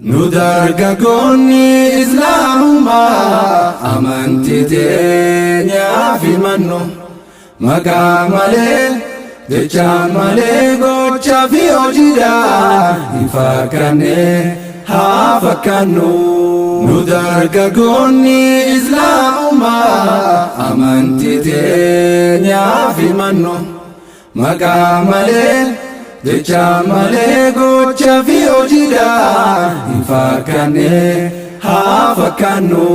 Nudargaggoonni Islaamumaa amantii teenyaa fi mannu maqaa malee jecha malee gochaa fi hojiidhaan hin fakkaanne haa fakkaannu. Nudargaggoonni Islaamumaa amantii teenyaa fi mannu maqaa malee jecha malee gochaa fi hojiidhaan hin fakkaanne haa fakkaannu.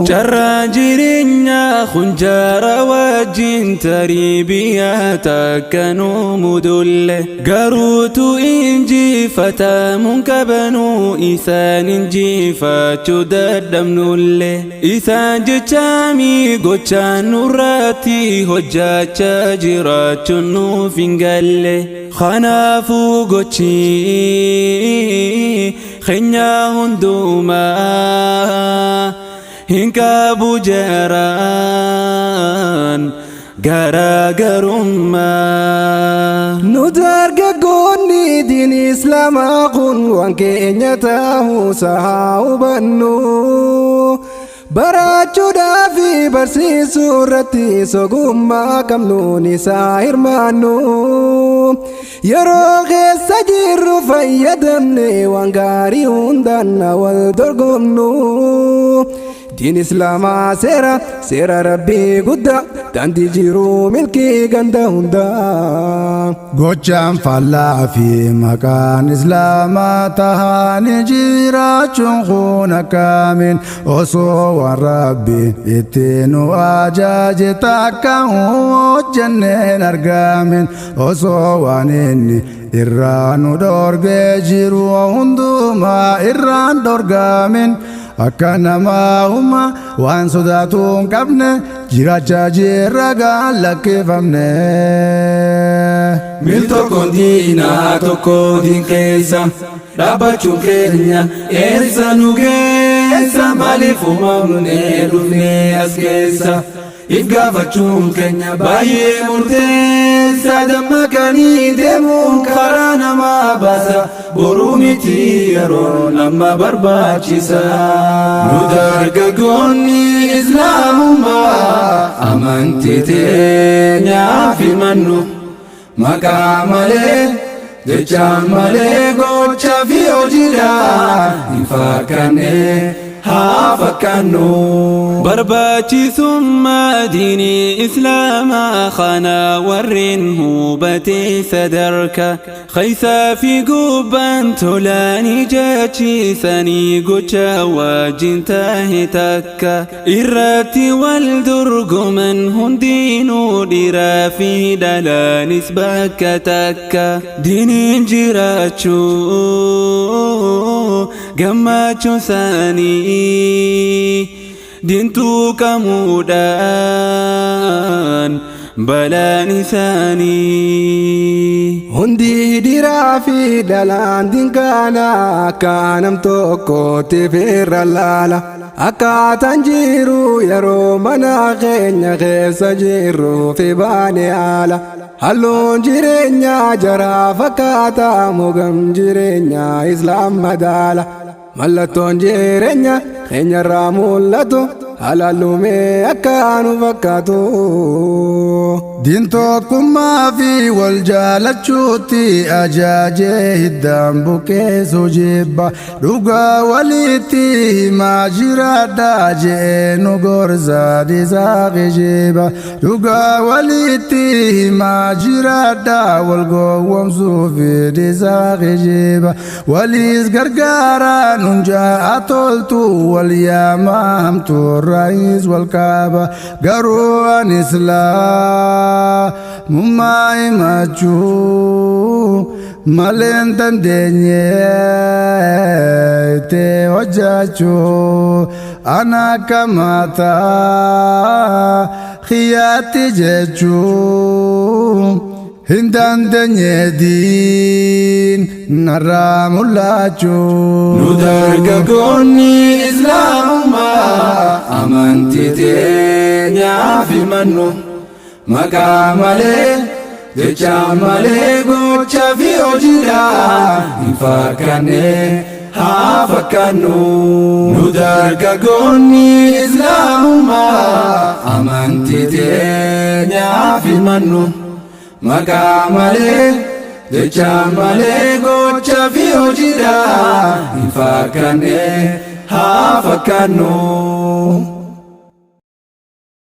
Carraa jireenyaa hunjaara wajjin tarii biyya takkanuu mudulle garuutu injifatamuun qabanuu isaan injifachuu dadhabnulle isaan jechaami gochaan nurratti hojjachaa jiraachuun nuuf hin galle. Kanaafuu gochi keenya hundumaa hin qabu jaraan garaagarummaa. Nudargaggoonni diinii Islaamaa kun waan keenya ta'uusaa haa hubannu. Barachuudhaaf barsiisuu irratti ogummaa qabnuun isaa hirmaannu. Yeroo keessa jirru fayyadamne waan gaarii hundaan wal dorgomnu. Diin Islaamaa seera Rabbii guddaa daandii jiruu milkii ganda hundaa. Gochaan faallaa fi maqaan Islaamaa tahanii jiraachuun kun akkamiin osoo waan Rabbiin ittiin nu ajaaje takka hojjenneen argamin osoo waan inni irraa nu dhorgee jiru hundumaa irraan dhorgamin. Akka namaa uumaa waan sodaatu hin qabne jiraachaa jirra gallakkifamne. Mil tokkoon diinaa tokko diin keessa dhaabbachuun keenya eessa nu geessa maaliif uumamnee dhufnee as keessa if gaafachuun keenya baay'ee murteessa. Dammaqanii deemuun karaa namaa baasa boruu miti yeroo nama barbaachisa. Nudargaggoonni Islaamumaa amantii teenyaa fi mannu maqaa malee jecha malee gochaa fi hojiidhaan hin fakkaanne haa fakkaannu. Barbaachisummaa diinii Islaamaa kana warreen hubatee sadarka keessaa fi gubbaan tolaanii jachiisanii gocha wajjin tahe takka irratti wal dorgoman hundinuu dhiiraa fi dhalaanis bakka takka diiniin jiraachuu gammachuu isaanii diintuu qamuudhaan balaan isaanii. Hundi dhiiraa fi dhalaan dinkaana akka nam tokkootti firra laala. Akkaataan jiru yeroo mana keenya keessa jirru fi baane haala. Halluun jireenyaa jaraa fakkaataa mogam jireenyaa Islaam madaala. Mallattoon jireenya keenyarraa mul'atu halaalumee akka nu fakkaatu. Diin tokkummaa fi wal jaalachuutti ajaajee hiddaan bukeessu jibba dhugaa walitti himaa jiraadhaa jee nu gorsaa dhiisaa kijiba. Dhugaa walitti himaa jiraadhaa wal gowwomsuu fi dhiisaa kijiba. Waliis gargaaraa nun ja'a toltu wal yaamaa hamtu raayis wal kaaba garuu an Islaamummaa himachuu maleen dandeenye itti hojjachuu ana akka mataa xiyyaatti jechuu hin dandeenye diin narraa mul'achuu. Nudargaggoonni Islaamumaa amantii teenyaa fi mannu maqaa malee jecha malee gochaa fi hojiidhaan hin fakkaanne haa fakkaannu. Nu dargaggoonni Islaamummaa amantii teenyaaf himannu. Maqaa malee jecha malee gocha fi hojiidhaan hin fakkaanne haa fakkaannu.